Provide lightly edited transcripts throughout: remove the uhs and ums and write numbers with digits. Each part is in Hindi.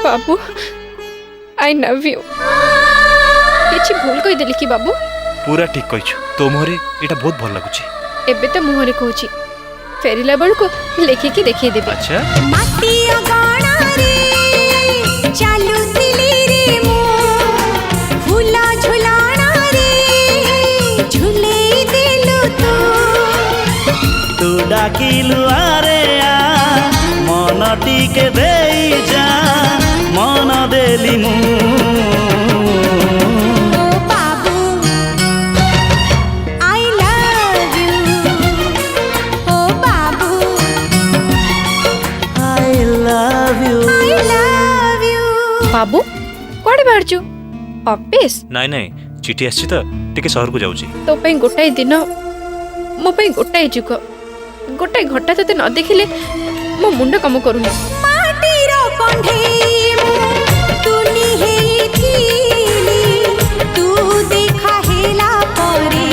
बाबू आई लव यू किछि भूल कहि देली कि बाबू पूरा ठीक कहिछु तो मोहरे एटा बहुत भल लागुची एबे तो मुहरे कहूची फेरिला बेल को लेखि की देखिए देबे अच्छा माटी अगाणा रे चालू थिली रे मो फूला झुलाणा रे झुले देलु तू डाकिलु आरे आ मन टिके देई जा मन देली मु बाबू कोड़े बाहरचु ऑफिस नाई नाई चिठी आछि त टिके शहर को जाउची तो पई गोटाई दिन मो पई गोटाई जुग गोटाई घटा तते न देखिले मो मुंड काम करूनी माटीर कंढे तू निहेथिली तू देखा हेला परे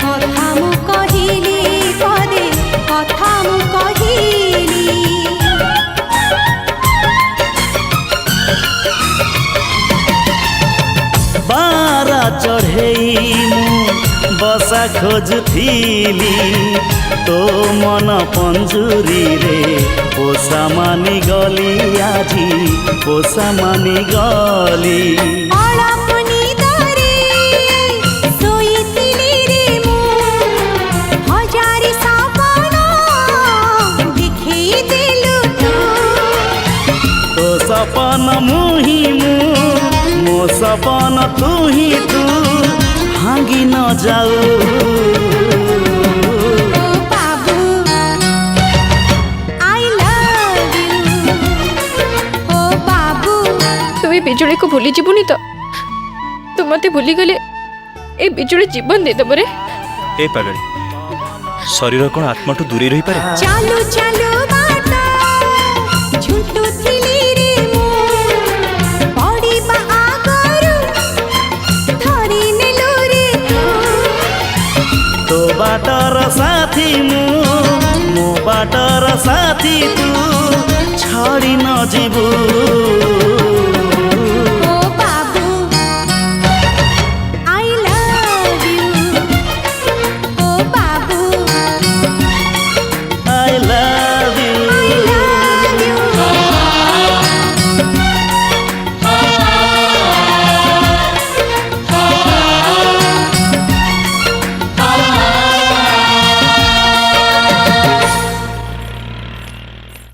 कथा मु कहिली कदे कथा मु कहिली बारा चढ़ेई मु बसा खोजुथिली तो मन पंजुरी रे पोसा मानी गली आजी पोसा मानी गली अलपनी दरे सोईथिली रे मु हजारी सपना देखी देलु तो सपन मुही मु मो सपन तू ही तू भांगी न जाऊ बिजुली को भूली जीवनी तो तू मते भूली गले ए बिजुली जीवन दे दबरे ए पागल शरीर कोन आत्मा टू दूरी रही पारे चालू चालू बाटा झुंटू थिली रे मो बड़ी बा आगरु धरी नेलु रे तो बाटर साथी मो बाटर साथी तू छाड़ी न जीवू